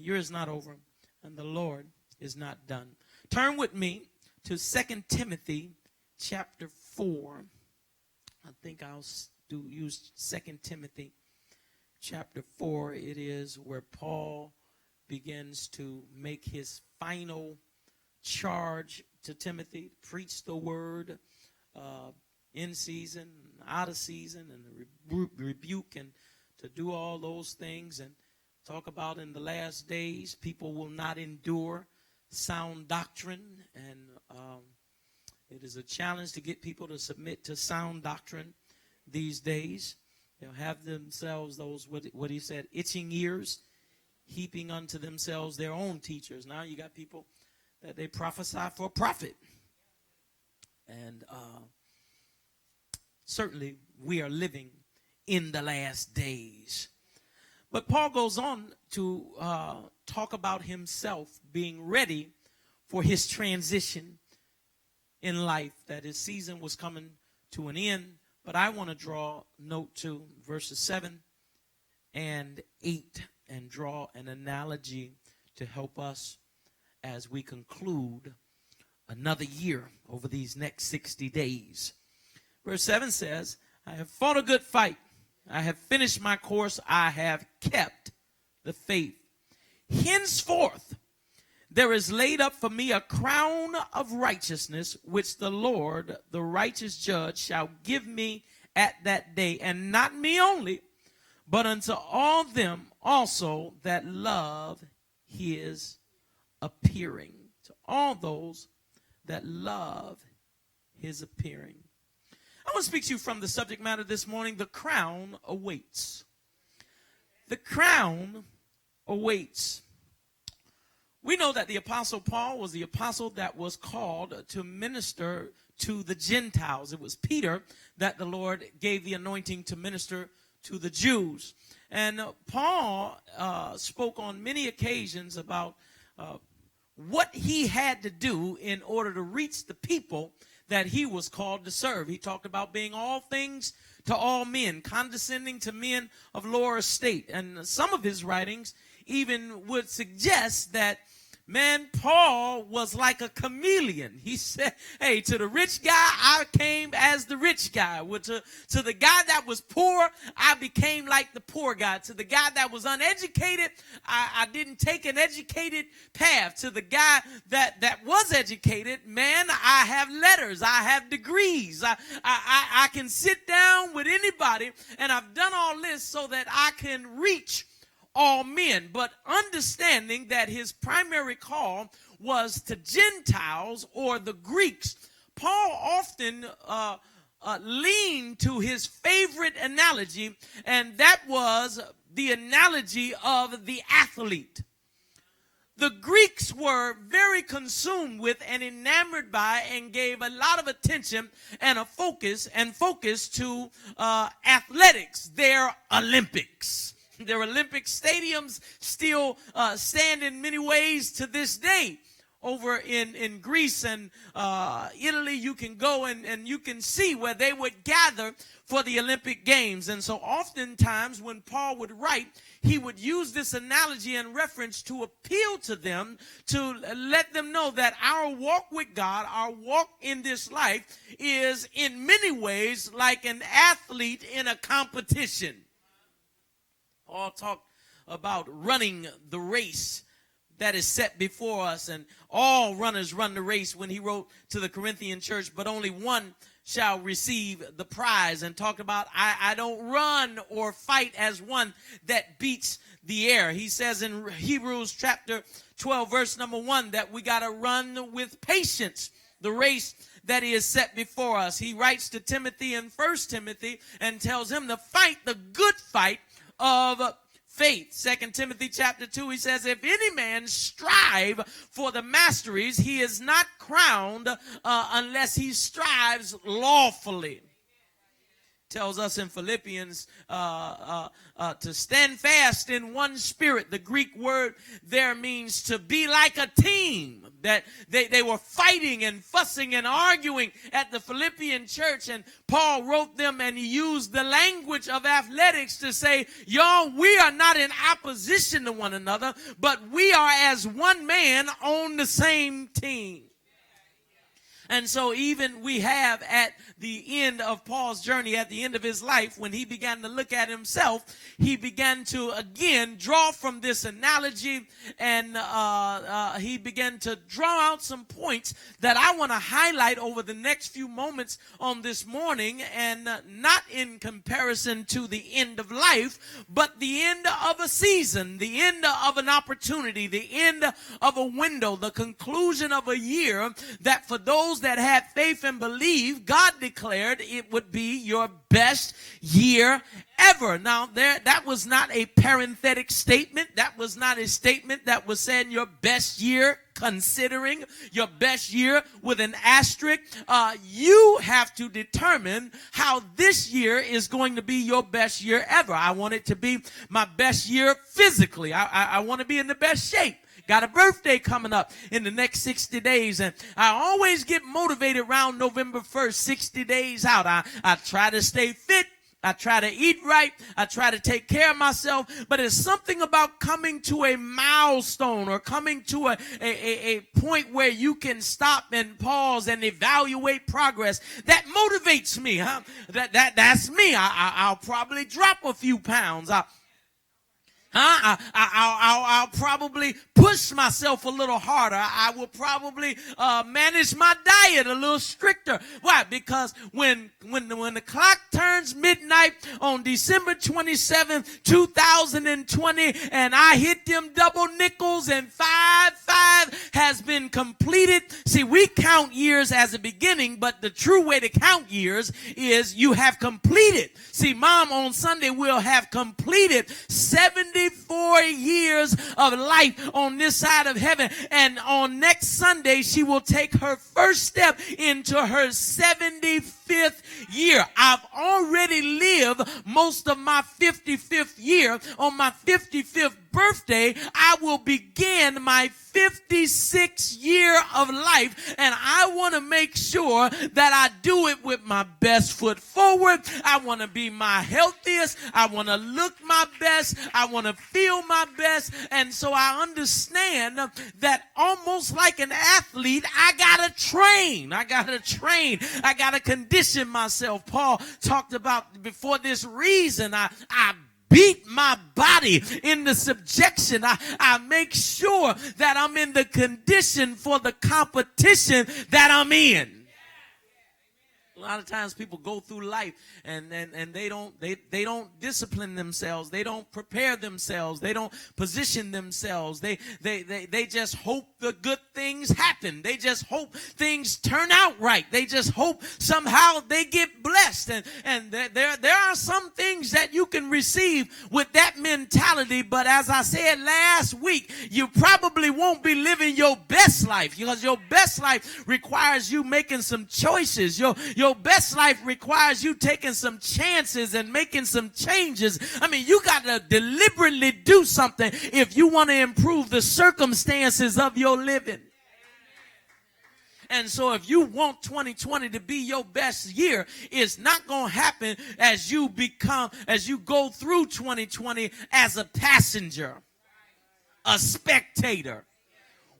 The year is not over, and the Lord is not done. Turn with me to 2 Timothy chapter 4. I think I'll use 2 Timothy chapter 4. It is where Paul begins to make his final charge to Timothy, preach the word in season, out of season, and rebuke, and to do all those things, and talk about in the last days people will not endure sound doctrine, and it is a challenge to get people to submit to sound doctrine these days. They'll have themselves those, what he said, itching ears, heaping unto themselves their own teachers. Now you got people that they prophesy for a profit. And certainly we are living in the last days. But Paul goes on to talk about himself being ready for his transition in life, that his season was coming to an end. But I want to draw note to verses 7 and 8 and draw an analogy to help us as we conclude another year over these next 60 days. Verse 7 says, I have fought a good fight. I have finished my course. I have kept the faith. Henceforth, there is laid up for me a crown of righteousness, which the Lord, the righteous judge, shall give me at that day. And not me only, but unto all them also that love his appearing. To all those that love his appearing. I want to speak to you from the subject matter this morning. The crown awaits. The crown awaits. We know that the Apostle Paul was the apostle that was called to minister to the Gentiles. It was Peter that the Lord gave the anointing to minister to the Jews. And Paul spoke on many occasions about what he had to do in order to reach the people that he was called to serve. He talked about being all things to all men, condescending to men of lower estate. And some of his writings even would suggest that, man, Paul was like a chameleon. He said, hey, to the rich guy, I came as the rich guy. Well, to the guy that was poor, I became like the poor guy. To the guy that was uneducated, I didn't take an educated path. To the guy that was educated, man, I have letters. I have degrees. I can sit down with anybody, and I've done all this so that I can reach all men, but understanding that his primary call was to Gentiles or the Greeks. Paul often leaned to his favorite analogy, and that was the analogy of the athlete. The Greeks were very consumed with and enamored by and gave a lot of attention and a focus to athletics, their Olympics. Their Olympic stadiums still stand in many ways to this day. Over in Greece and Italy, you can go and you can see where they would gather for the Olympic Games. And so oftentimes when Paul would write, he would use this analogy and reference to appeal to them, to let them know that our walk with God, our walk in this life is in many ways like an athlete in a competition. Paul talked about running the race that is set before us, and all runners run the race when he wrote to the Corinthian church, but only one shall receive the prize, and talked about I don't run or fight as one that beats the air. He says in Hebrews chapter 12 verse number 1 that we got to run with patience the race that is set before us. He writes to Timothy in 1 Timothy and tells him to fight the good fight of faith. 2 Timothy chapter 2, he says, if any man strive for the masteries, he is not crowned unless he strives lawfully. Tells us in Philippians to stand fast in one spirit. The Greek word there means to be like a team. that they were fighting and fussing and arguing at the Philippian church, and Paul wrote them and he used the language of athletics to say, y'all, we are not in opposition to one another, but we are as one man on the same team. And so even we have at the end of Paul's journey, at the end of his life, when he began to look at himself, he began to again draw from this analogy, and he began to draw out some points that I want to highlight over the next few moments on this morning, and not in comparison to the end of life, but the end of a season, the end of an opportunity, the end of a window, the conclusion of a year that for those that had faith and believed, God declared it would be your best year ever. Now, that was not a parenthetic statement. That was not a statement that was saying your best year, considering your best year with an asterisk. You have to determine how this year is going to be your best year ever. I want it to be my best year physically. I want to be in the best shape. Got a birthday coming up in the next 60 days, and I always get motivated around November 1st, 60 days out. I try to stay fit. I try to eat right. I try to take care of myself. But it's something about coming to a milestone or coming to a point where you can stop and pause and evaluate progress. That motivates me. Huh? That's me. I'll probably drop a few pounds. I'll probably push myself a little harder. I will probably manage my diet a little stricter. Why? Because when the clock turns midnight on December 27th, 2020, and I hit them double nickels and 5 has been completed. See, we count years as a beginning, but the true way to count years is you have completed. See, Mom on Sunday will have completed 74 years of life on this side of heaven. And on next Sunday, she will take her first step into her 75th year. I've already lived most of my 55th year. On my 55th birthday, I will begin my 56th year of life, and I want to make sure that I do it with my best foot forward. I want to be my healthiest. I want to look my best. I want to feel my best. And so I understand that almost like an athlete, I got to train. I got to condition myself. Paul talked about before this reason, I beat my body into subjection. I make sure that I'm in the condition for the competition that I'm in. A lot of times people go through life and they don't discipline themselves. They don't prepare themselves. They don't position themselves. They just hope the good things happen. They just hope things turn out right. They just hope somehow they get blessed. And there are some things that you can receive with that mentality. But as I said last week, you probably won't be living your best life, because your best life requires you making some choices. Your best life requires you taking some chances and making some changes. I mean, you got to deliberately do something if you want to improve the circumstances of your living. And so if you want 2020 to be your best year, it's not going to happen as you go through 2020 as a passenger, a spectator,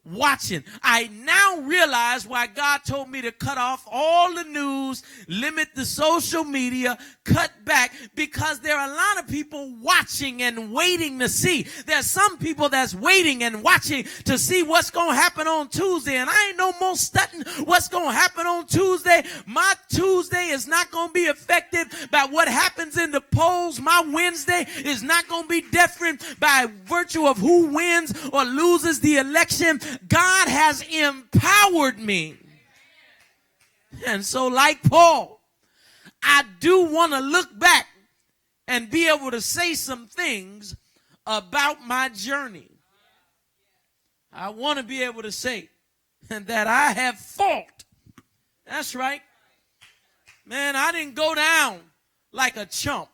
watching. I now realize why God told me to cut off all the news, limit the social media, cut back, because there are a lot of people watching and waiting to see. There's some people that's waiting and watching to see what's going to happen on Tuesday, and I ain't no more studying what's going to happen on Tuesday. My Tuesday is not going to be affected by what happens in the polls. My Wednesday is not going to be different by virtue of who wins or loses the election. God has empowered me. And so, like Paul, I do want to look back and be able to say some things about my journey. I want to be able to say that I have fought. That's right. Man, I didn't go down like a chump.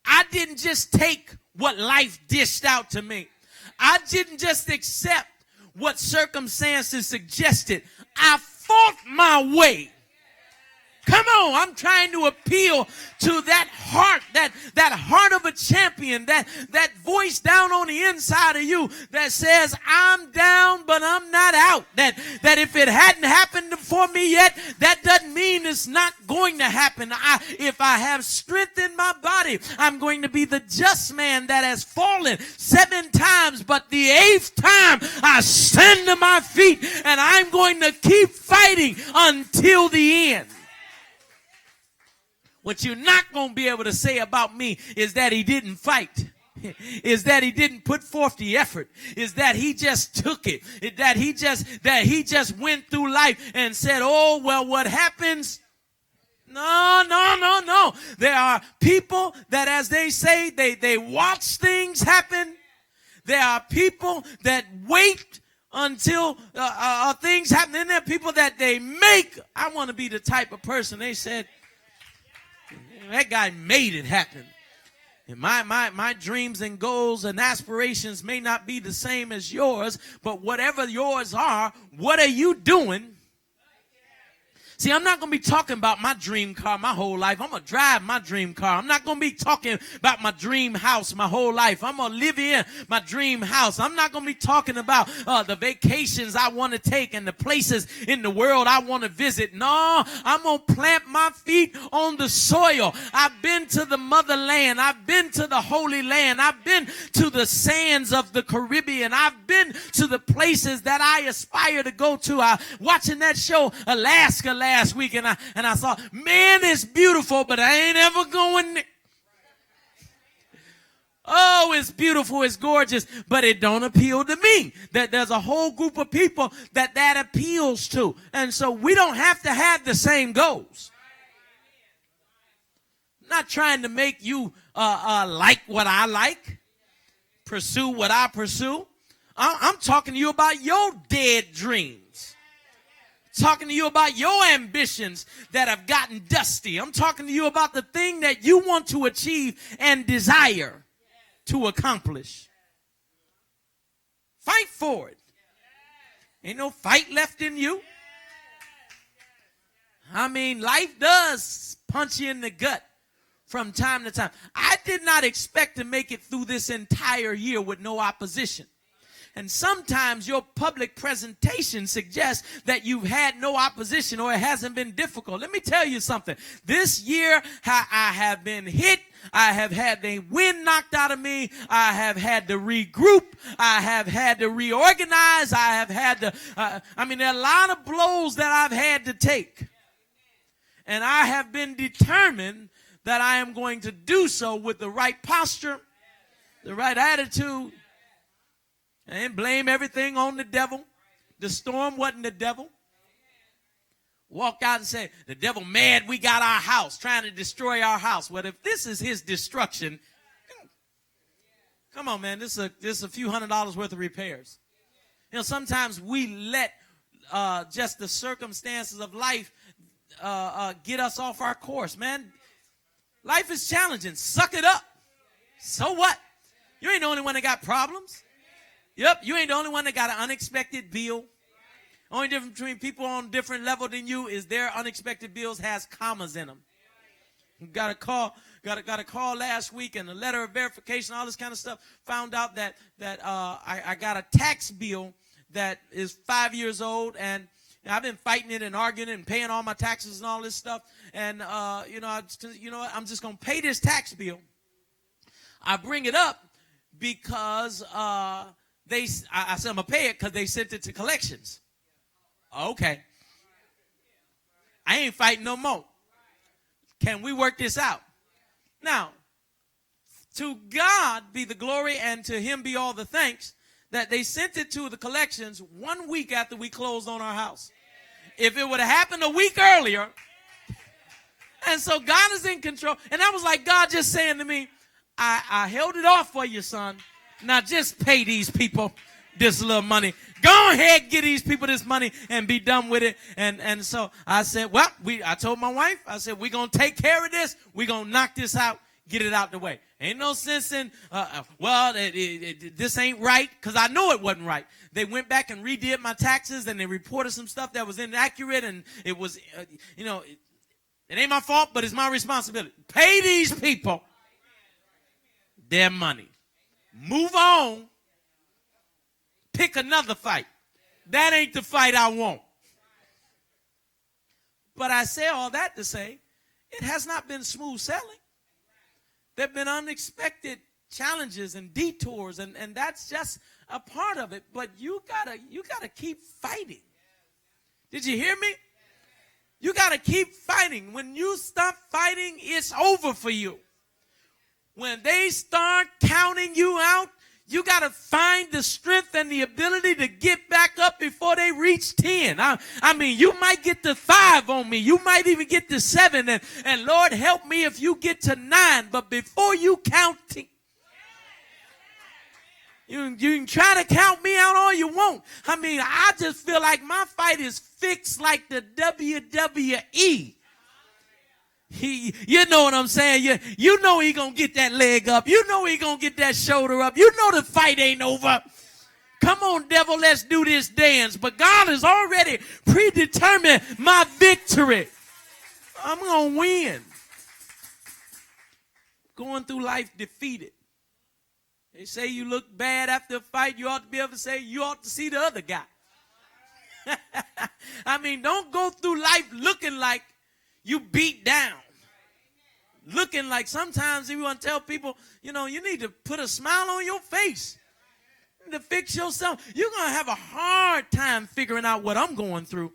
I didn't just take what life dished out to me. I didn't just accept what circumstances suggested. I fought my way. Come on, I'm trying to appeal to that heart, that heart of a champion, that voice down on the inside of you that says, I'm down, but I'm not out. That if it hadn't happened for me yet, that doesn't mean it's not going to happen. If I have strength in my body, I'm going to be the just man that has fallen 7 times, but the 8th time I stand to my feet and I'm going to keep fighting until the end. What you're not going to be able to say about me is that he didn't fight, is that he didn't put forth the effort, is that he just took it, that he just went through life and said, oh, well, what happens? No. There are people that, as they say, they watch things happen. There are people that wait until things happen. And there are people that they make. I want to be the type of person, they said, that guy made it happen. And my dreams and goals and aspirations may not be the same as yours, but whatever yours are, what are you doing? See, I'm not going to be talking about my dream car my whole life. I'm going to drive my dream car. I'm not going to be talking about my dream house my whole life. I'm going to live in my dream house. I'm not going to be talking about the vacations I want to take and the places in the world I want to visit. No, I'm going to plant my feet on the soil. I've been to the motherland. I've been to the Holy Land. I've been to the sands of the Caribbean. I've been to the places that I aspire to go to. Watching that show, Alaska, last week, and I thought, man, it's beautiful, but I ain't ever going there. Oh, it's beautiful, it's gorgeous, but it don't appeal to me. That there's a whole group of people that appeals to. And so we don't have to have the same goals. I'm not trying to make you like what I like, pursue what I pursue. I'm talking to you about your dead dreams. Talking to you about your ambitions that have gotten dusty. I'm talking to you about the thing that you want to achieve and desire to accomplish. Fight for it. Ain't no fight left in you. I mean, life does punch you in the gut from time to time. I did not expect to make it through this entire year with no opposition. And sometimes your public presentation suggests that you've had no opposition or it hasn't been difficult. Let me tell you something. This year, I have been hit. I have had the wind knocked out of me. I have had to regroup. I have had to reorganize. I have had to, there are a lot of blows that I've had to take. And I have been determined that I am going to do so with the right posture, the right attitude, and blame everything on the devil. The storm wasn't the devil. Walked out and said, the devil mad we got our house, trying to destroy our house. Well, if this is his destruction, come on, man, this is a few $100s worth of repairs. You know, sometimes we let just the circumstances of life get us off our course, man. Life is challenging. Suck it up. So what? You ain't the only one that got problems. Yep, you ain't the only one that got an unexpected bill. Only difference between people on different level than you is their unexpected bills has commas in them. Got a call last week and a letter of verification, all this kind of stuff. Found out that I got a tax bill that is 5 years old, and I've been fighting it and arguing it and paying all my taxes and all this stuff. And I'm just gonna pay this tax bill. I bring it up because I said I'm going to pay it because they sent it to collections. Okay. I ain't fighting no more. Can we work this out? Now, to God be the glory and to him be all the thanks that they sent it to the collections 1 week after we closed on our house. If it would have happened a week earlier, and so God is in control. And I was like, God just saying to me, I held it off for you, son. Now just pay these people this little money. Go ahead, get these people this money and be done with it. And so I said, I told my wife, I said, we're going to take care of this. We're going to knock this out, get it out the way. Ain't no sense in, this ain't right, because I know it wasn't right. They went back and redid my taxes, and they reported some stuff that was inaccurate, and it was, it ain't my fault, but it's my responsibility. Pay these people their money. Move on. Pick another fight. That ain't the fight I want. But I say all that to say, it has not been smooth sailing. There have been unexpected challenges and detours, and that's just a part of it. But you gotta keep fighting. Did you hear me? You gotta keep fighting. When you stop fighting, it's over for you. When they start counting you out, you got to find the strength and the ability to get back up before they reach 10. I mean, you might get to 5 on me. You might even get to 7. And Lord, help me if you get to 9. But before you count 10, you can try to count me out all you want. I mean, I just feel like my fight is fixed like the WWE. You know what I'm saying? You know he gonna get that leg up. You know he gonna get that shoulder up. You know the fight ain't over. Come on, devil, let's do this dance. But God has already predetermined my victory. I'm gonna win. Going through life defeated. They say you look bad after a fight. You ought to be able to say you ought to see the other guy. I mean, don't go through life looking like you beat down. Looking like, sometimes if you want to tell people, you need to put a smile on your face. You need to fix yourself. You're going to have a hard time figuring out what I'm going through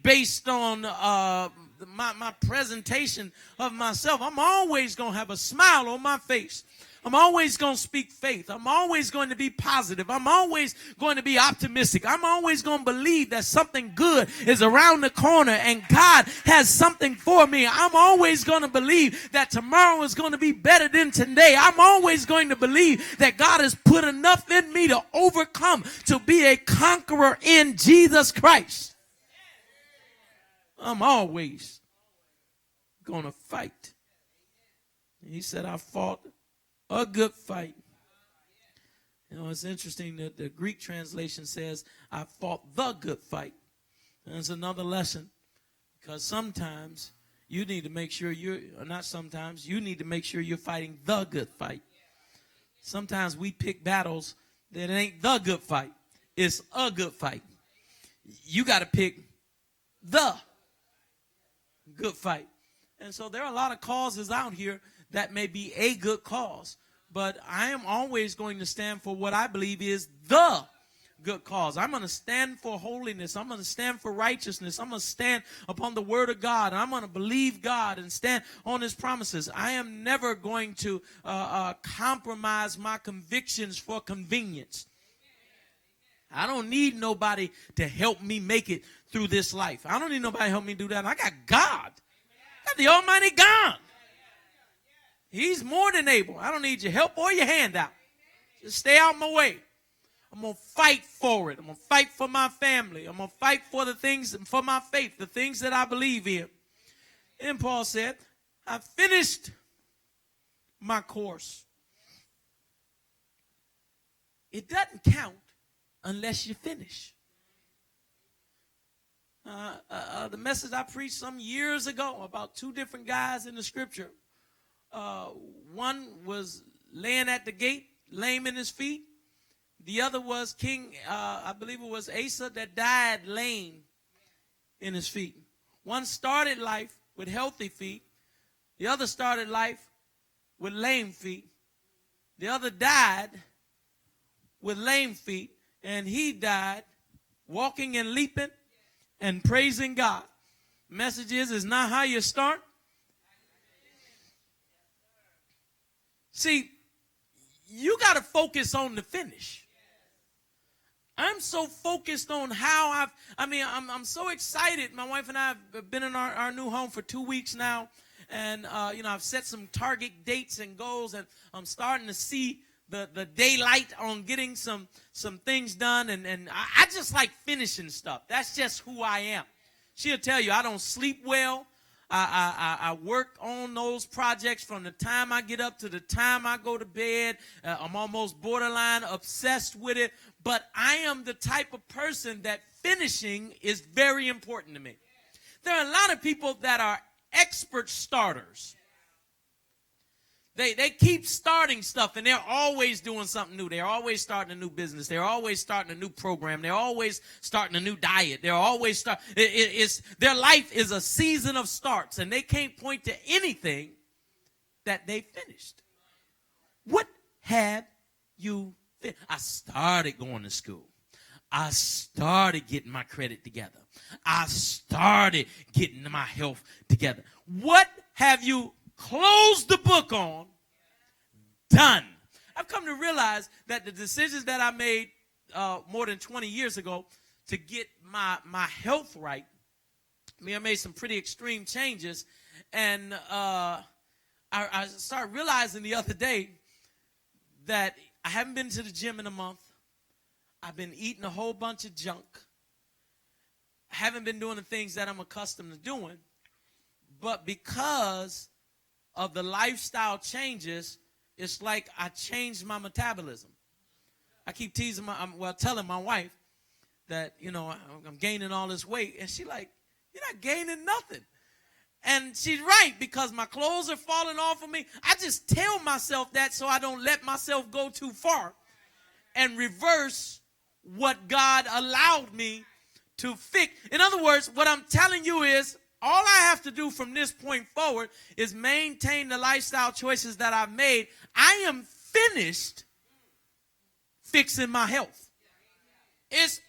based on my presentation of myself. I'm always going to have a smile on my face. I'm always going to speak faith. I'm always going to be positive. I'm always going to be optimistic. I'm always going to believe that something good is around the corner and God has something for me. I'm always going to believe that tomorrow is going to be better than today. I'm always going to believe that God has put enough in me to overcome, to be a conqueror in Jesus Christ. I'm always going to fight. He said, I fought a good fight. It's interesting that the Greek translation says, I fought the good fight. And it's another lesson, because sometimes you need to make sure you need to make sure you're fighting the good fight. Sometimes we pick battles that ain't the good fight. It's a good fight. You got to pick the good fight. And so there are a lot of causes out here that may be a good cause, but I am always going to stand for what I believe is the good cause. I'm going to stand for holiness. I'm going to stand for righteousness. I'm going to stand upon the word of God. I'm going to believe God and stand on his promises. I am never going to compromise my convictions for convenience. I don't need nobody to help me make it through this life. I don't need nobody to help me do that. I got God. I got the Almighty God. He's more than able. I don't need your help or your handout. Just stay out my way. I'm going to fight for it. I'm going to fight for my family. I'm going to fight for the things, for my faith, the things that I believe in. And Paul said, I finished my course. It doesn't count unless you finish. The message I preached some years ago about two different guys in the scripture. One was laying at the gate, lame in his feet. The other was King, I believe it was Asa, that died lame in his feet. One started life with healthy feet. The other started life with lame feet. The other died with lame feet, and he died walking and leaping and praising God. Message is not how you start. See, you got to focus on the finish. I'm so focused on how I'm so excited. My wife and I have been in our new home for 2 weeks now. And, I've set some target dates and goals, and I'm starting to see the daylight on getting some things done. And I just like finishing stuff. That's just who I am. She'll tell you I don't sleep well. I work on those projects from the time I get up to the time I go to bed. I'm almost borderline obsessed with it. But I am the type of person that finishing is very important to me. There are a lot of people that are expert starters. They keep starting stuff, and they're always doing something new. They're always starting a new business. They're always starting a new program. They're always starting a new diet. They're always their life is a season of starts, and they can't point to anything that they finished. What have you finished? I started going to school. I started getting my credit together. I started getting my health together. What have you closed the book on? Done. I've come to realize that the decisions that I made more than 20 years ago to get my health right, I made some pretty extreme changes, and I started realizing the other day that I haven't been to the gym in a month. I've been eating a whole bunch of junk. I haven't been doing the things that I'm accustomed to doing, but because of the lifestyle changes, it's like I changed my metabolism. I keep telling my wife that, I'm gaining all this weight. And she's like, you're not gaining nothing. And she's right, because my clothes are falling off of me. I just tell myself that so I don't let myself go too far and reverse what God allowed me to fix. In other words, what I'm telling you is, all I have to do from this point forward is maintain the lifestyle choices that I've made. I am finished fixing my health. It's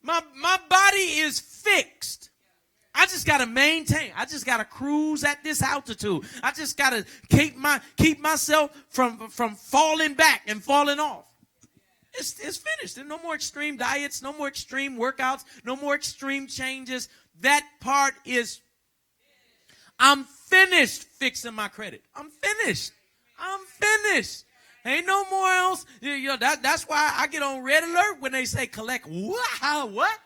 my body is fixed. I just got to maintain. I just got to cruise at this altitude. I just got to keep myself from falling back and falling off. It's finished. There's no more extreme diets, no more extreme workouts, no more extreme changes. That part is, I'm finished fixing my credit. I'm finished. Ain't no more else. That's why I get on red alert when they say collect. What?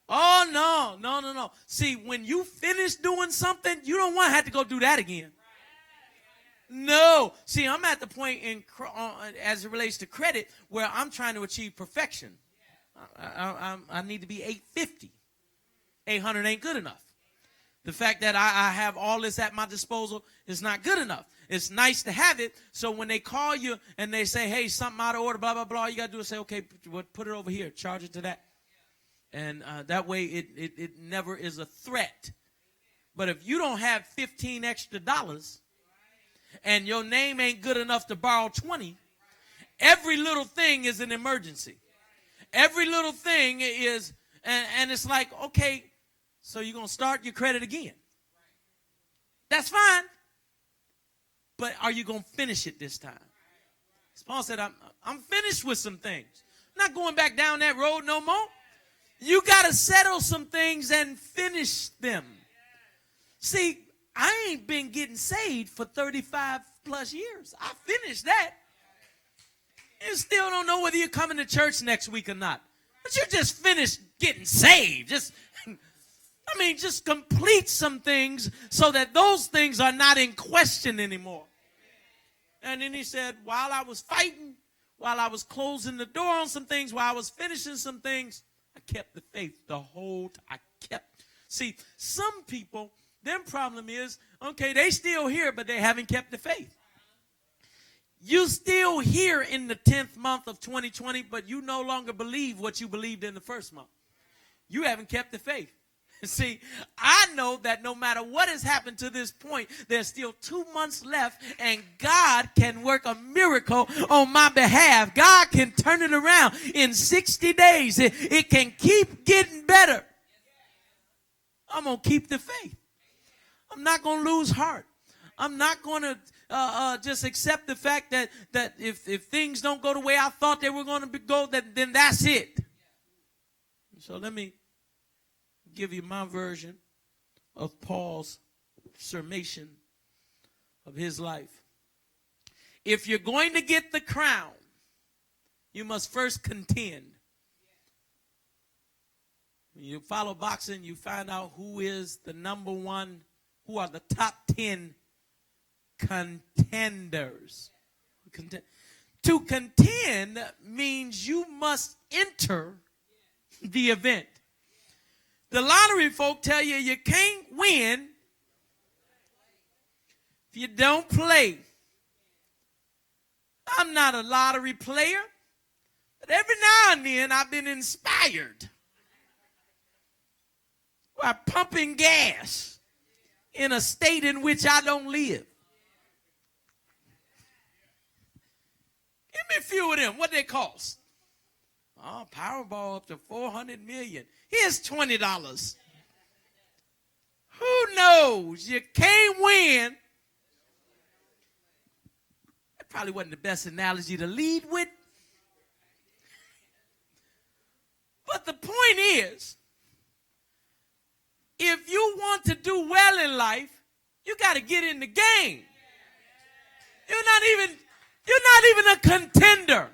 Oh, no. See, when you finish doing something, you don't want to have to go do that again. No. See, I'm at the point as it relates to credit where I'm trying to achieve perfection. I need to be 850. 800 ain't good enough. The fact that I have all this at my disposal is not good enough. It's nice to have it. So when they call you and they say, hey, something out of order, blah, blah, blah, all you got to do is say, okay, put it over here. Charge it to that. And that way it never is a threat. But if you don't have $15 extra and your name ain't good enough to borrow 20, every little thing is an emergency. Every little thing is, and it's like, okay, so you're going to start your credit again. That's fine. But are you going to finish it this time? As Paul said, I'm finished with some things. I'm not going back down that road no more. You got to settle some things and finish them. See, I ain't been getting saved for 35 plus years. I finished that. You still don't know whether you're coming to church next week or not. But you just finished getting saved. Just complete some things so that those things are not in question anymore. And then he said, while I was fighting, while I was closing the door on some things, while I was finishing some things, I kept the faith the whole time. See, some people, their problem is, okay, they still here, but they haven't kept the faith. You still here in the 10th month of 2020, but you no longer believe what you believed in the first month. You haven't kept the faith. See, I know that no matter what has happened to this point, there's still 2 months left, and God can work a miracle on my behalf. God can turn it around in 60 days. It can keep getting better. I'm going to keep the faith. I'm not going to lose heart. I'm not going to just accept the fact that if things don't go the way I thought they were going to go, then that's it. So let me give you my version of Paul's summation of his life. If you're going to get the crown, you must first contend. When you follow boxing, you find out who is the number one, who are the top 10 contenders. To contend means you must enter the event. The lottery folk tell you you can't win if you don't play. I'm not a lottery player, but every now and then I've been inspired by pumping gas in a state in which I don't live. Give me a few of them. What they cost? Oh, Powerball up to $400 million. Here's $20. Who knows? You can't win. That probably wasn't the best analogy to lead with. But the point is, if you want to do well in life, you got to get in the game. You're not even a contender.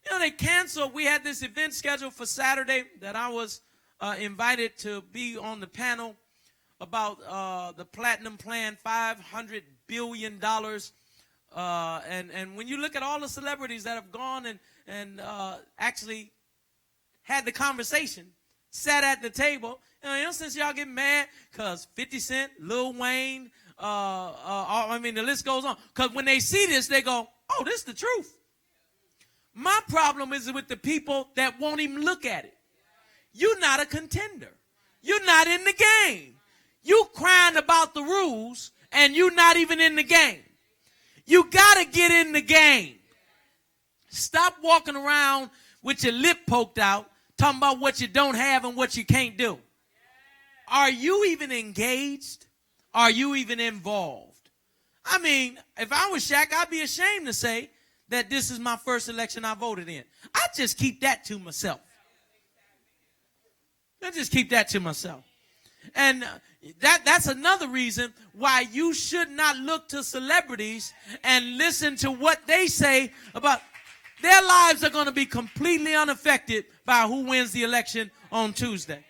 You know, they canceled. We had this event scheduled for Saturday that I was invited to be on the panel about the Platinum Plan, $500 billion. And when you look at all the celebrities that have gone and actually had the conversation, sat at the table, you know, since y'all get mad because 50 Cent, Lil Wayne, the list goes on. Because when they see this, they go, oh, this is the truth. My problem is with the people that won't even look at it. You're not a contender. You're not in the game. You crying about the rules, and you're not even in the game. You got to get in the game. Stop walking around with your lip poked out, talking about what you don't have and what you can't do. Are you even engaged? Are you even involved? I mean, if I was Shaq, I'd be ashamed to say that this is my first election I voted in. I just keep that to myself. I just keep that to myself. And that's another reason why you should not look to celebrities and listen to what they say about their lives are going to be completely unaffected by who wins the election on Tuesday.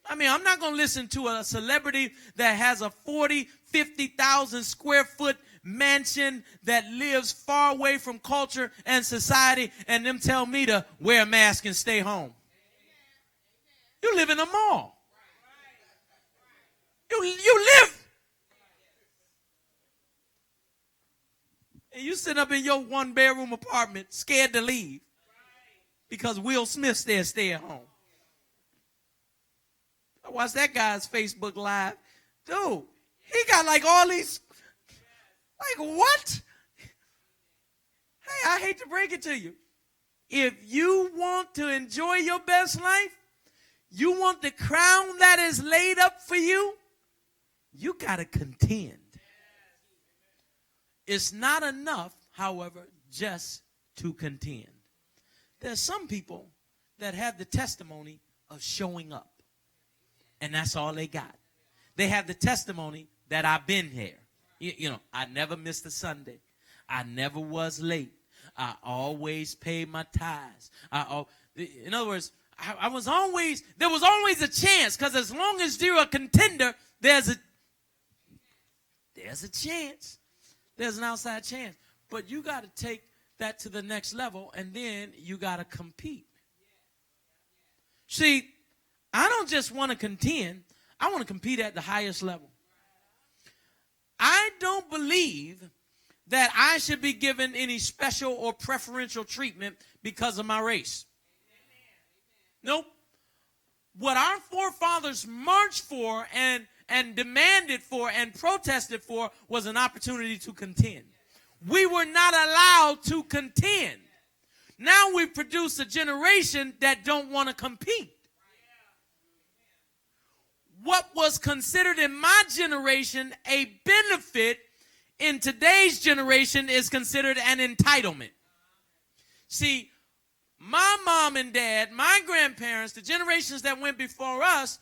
I mean, I'm not going to listen to a celebrity that has a 40, 50,000 square foot mansion that lives far away from culture and society and them tell me to wear a mask and stay home. You live in a mall. You live. And you sit up in your one-bedroom apartment scared to leave because Will Smith said stay at home. I watched that guy's Facebook Live. Dude, he got like all these, like what? Hey, I hate to break it to you. If you want to enjoy your best life, you want the crown that is laid up for you, you got to contend. It's not enough, however, just to contend. There's some people that have the testimony of showing up. And that's all they got. They have the testimony that I've been here. You know, I never missed a Sunday. I never was late. I always paid my tithes. In other words, there was always a chance, because as long as you're a contender, there's a chance. There's an outside chance. But you got to take that to the next level, and then you got to compete. See, I don't just want to contend. I want to compete at the highest level. I don't believe that I should be given any special or preferential treatment because of my race. Nope. What our forefathers marched for and demanded for and protested for was an opportunity to contend. We were not allowed to contend. Now we produce a generation that don't want to compete. What was considered in my generation a benefit in today's generation is considered an entitlement. See, my mom and dad, my grandparents, the generations that went before us,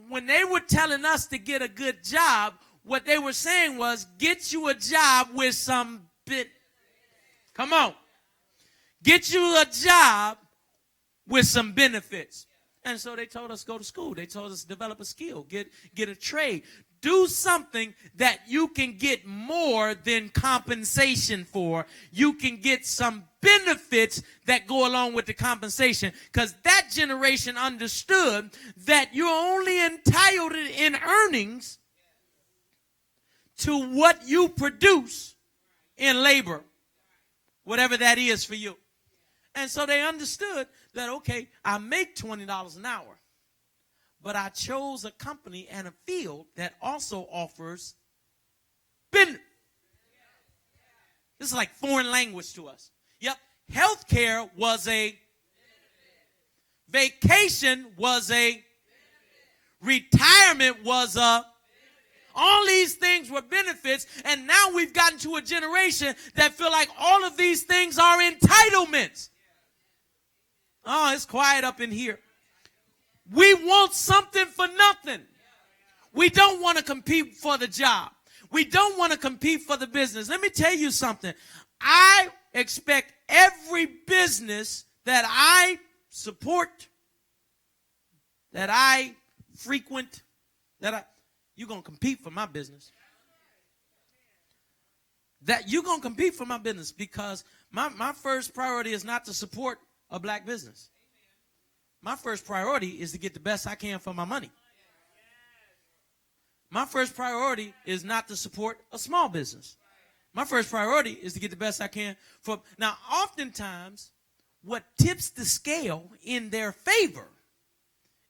when they were telling us to get a good job, what they were saying was, get you a job with some bit. Come on. Get you a job with some benefits. And so they told us go to school. They told us develop a skill, get a trade. Do something that you can get more than compensation for. You can get some benefits that go along with the compensation. Because that generation understood that you're only entitled in earnings to what you produce in labor, whatever that is for you. And so they understood that, okay, I make $20 an hour. But I chose a company and a field that also offers benefits. This is like foreign language to us. Yep. Healthcare was a vacation was a retirement was a all these things were benefits, and now we've gotten to a generation that feel like all of these things are entitlements. Oh, it's quiet up in here. We want something for nothing. We don't want to compete for the job. We don't want to compete for the business. Let me tell you something. I expect every business that I support, that I frequent, you're going to compete for my business. That you're going to compete for my business, because my first priority is not to support a black business. My first priority is to get the best I can for my money. My first priority is not to support a small business. My first priority is to get the best I can for. Now, oftentimes, what tips the scale in their favor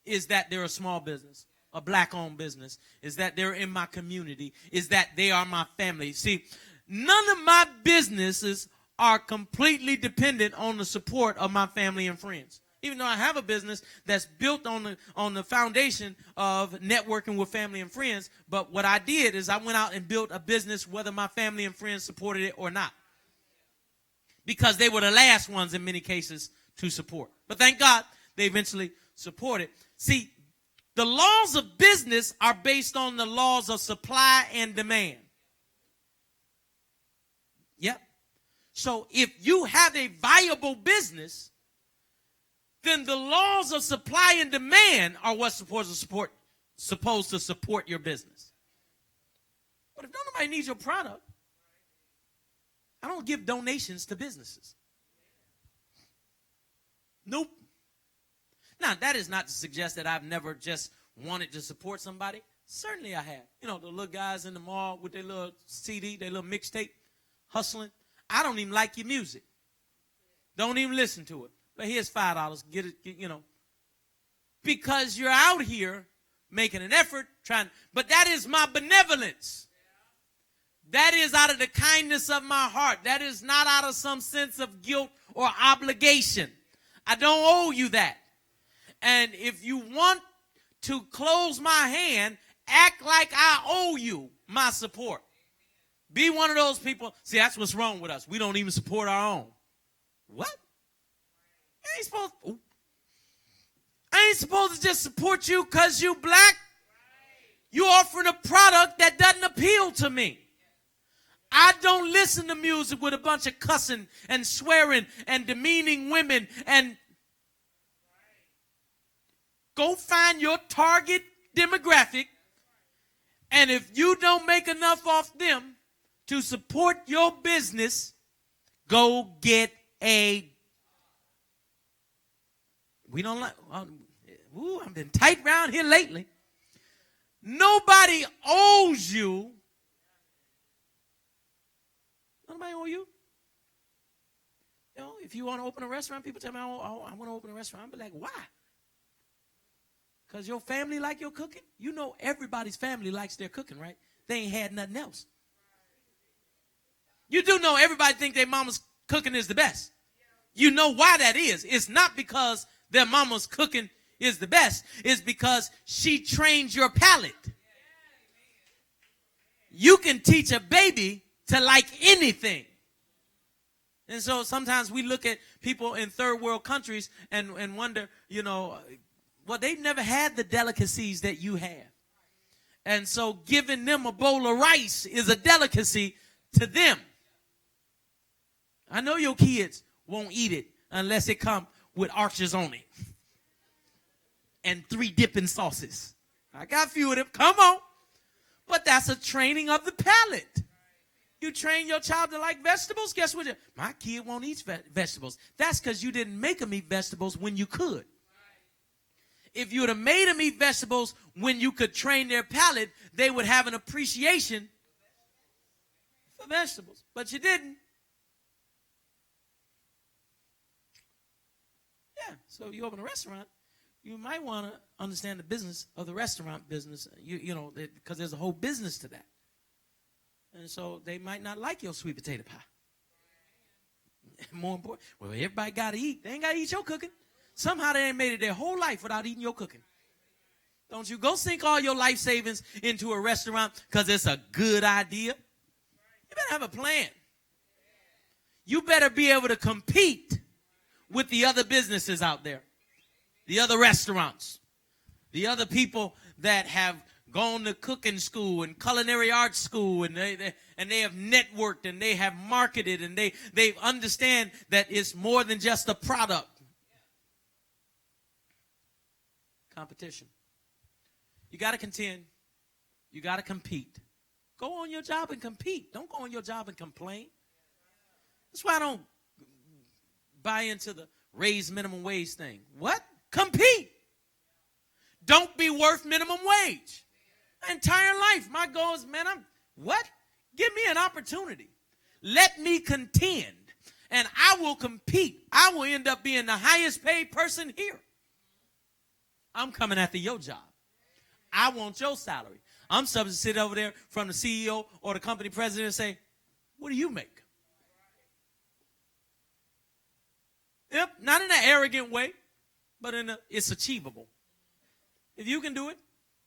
is that they're a small business, a black-owned business, is that they're in my community, is that they are my family. See, none of my businesses are completely dependent on the support of my family and friends. Even though I have a business that's built on the foundation of networking with family and friends, but what I did is I went out and built a business whether my family and friends supported it or not, because they were the last ones in many cases to support. But thank God they eventually supported. See, the laws of business are based on the laws of supply and demand. Yep. So if you have a viable business, then the laws of supply and demand are what's supposed to support your business. But if nobody needs your product, I don't give donations to businesses. Nope. Now, that is not to suggest that I've never just wanted to support somebody. Certainly I have. You know, the little guys in the mall with their little CD, their little mixtape, hustling. I don't even like your music. Don't even listen to it. But here's $5. Get it, you know. Because you're out here making an effort, trying. But that is my benevolence. That is out of the kindness of my heart. That is not out of some sense of guilt or obligation. I don't owe you that. And if you want to close my hand, act like I owe you my support. Be one of those people. See, that's what's wrong with us. We don't even support our own. What? I ain't supposed to just support you because you black. You offering a product that doesn't appeal to me. I don't listen to music with a bunch of cussing and swearing and demeaning women. And go find your target demographic. And if you don't make enough off them to support your business, go get a. We don't like. I've been tight around here lately. Nobody owes you. Nobody owe you. You know, if you want to open a restaurant, people tell me, I want to open a restaurant. I'm like, why? Because your family like your cooking? You know everybody's family likes their cooking, right? They ain't had nothing else. You do know everybody think their mama's cooking is the best. You know why that is. It's not because their mama's cooking is the best. It's because she trained your palate. You can teach a baby to like anything. And so sometimes we look at people in third world countries and wonder, you know, well, they've never had the delicacies that you have. And so giving them a bowl of rice is a delicacy to them. I know your kids won't eat it unless it come with arches on it and 3 dipping sauces. I got a few of them. Come on. But that's a training of the palate. You train your child to like vegetables, guess what? My kid won't eat vegetables. That's because you didn't make them eat vegetables when you could. If you would have made them eat vegetables when you could train their palate, they would have an appreciation for vegetables. But you didn't. Yeah, so if you open a restaurant, you might want to understand the business of the restaurant business, you know, because there's a whole business to that. And so they might not like your sweet potato pie. More important, well, everybody got to eat. They ain't got to eat your cooking. Somehow they ain't made it their whole life without eating your cooking. Don't you go sink all your life savings into a restaurant because it's a good idea. You better have a plan. You better be able to compete with the other businesses out there, the other restaurants, the other people that have gone to cooking school and culinary arts school, and they have networked and they have marketed and they understand that it's more than just a product. Competition. You got to contend. You got to compete. Go on your job and compete. Don't go on your job and complain. That's why I don't buy into the raise minimum wage thing. What? Compete. Don't be worth minimum wage. My entire life, my goal is, man, what? Give me an opportunity. Let me contend, and I will compete. I will end up being the highest paid person here. I'm coming after your job. I want your salary. I'm supposed to sit over there from the CEO or the company president and say, what do you make? Yep, not in an arrogant way, but it's achievable. If you can do it,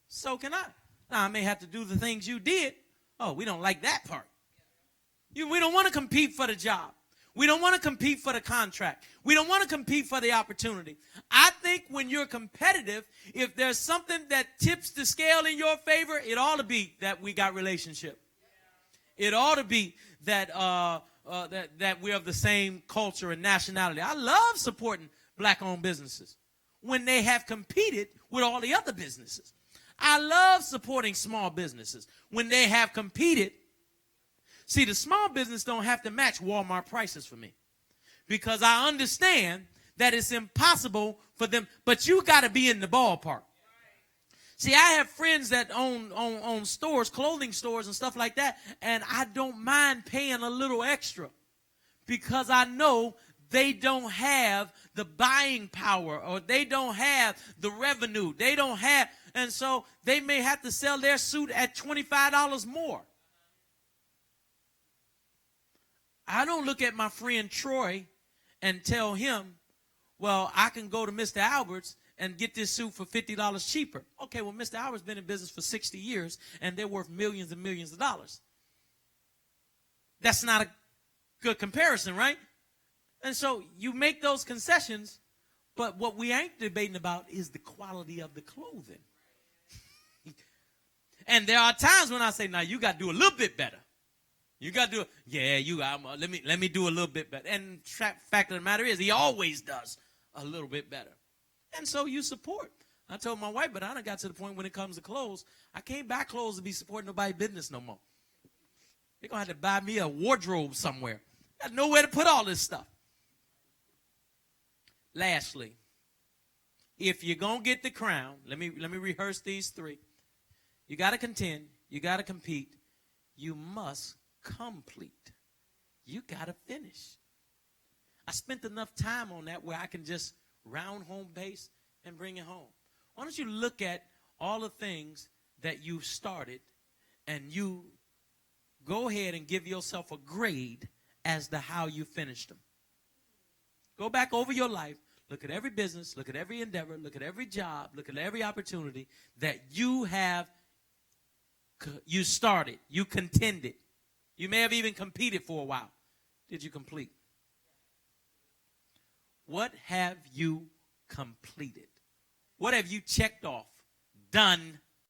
so can I. Now, I may have to do the things you did. Oh, we don't like that part. We don't want to compete for the job. We don't want to compete for the contract. We don't want to compete for the opportunity. I think when you're competitive, if there's something that tips the scale in your favor, it ought to be that we got relationship. It ought to be that that we're of the same culture and nationality. I love supporting black-owned businesses when they have competed with all the other businesses. I love supporting small businesses when they have competed. See, the small business don't have to match Walmart prices for me because I understand that it's impossible for them, but you got to be in the ballpark. See, I have friends that own stores, clothing stores and stuff like that, and I don't mind paying a little extra because I know they don't have the buying power or they don't have the revenue. They don't have, and so they may have to sell their suit at $25 more. I don't look at my friend Troy and tell him, well, I can go to Mr. Albert's and get this suit for $50 cheaper. Okay, well, Mr. Albert's been in business for 60 years, and they're worth millions and millions of dollars. That's not a good comparison, right? And so you make those concessions, but what we ain't debating about is the quality of the clothing. And there are times when I say, now you got to do a little bit better. You got to do, let me do a little bit better. And fact of the matter is, he always does a little bit better. And so you support. I told my wife, but I done got to the point when it comes to clothes, I can't buy clothes to be supporting nobody's business no more. They're going to have to buy me a wardrobe somewhere. Got nowhere to put all this stuff. Lastly, if you're going to get the crown, let me rehearse these 3. You got to contend. You got to compete. You must complete. You got to finish. I spent enough time on that where I can just round home base and bring it home. Why don't you look at all the things that you started and you go ahead and give yourself a grade as to how you finished them. Go back over your life. Look at every business. Look at every endeavor. Look at every job. Look at every opportunity that you started. You contended. You may have even competed for a while. Did you complete? What have you completed? What have you checked off? Done.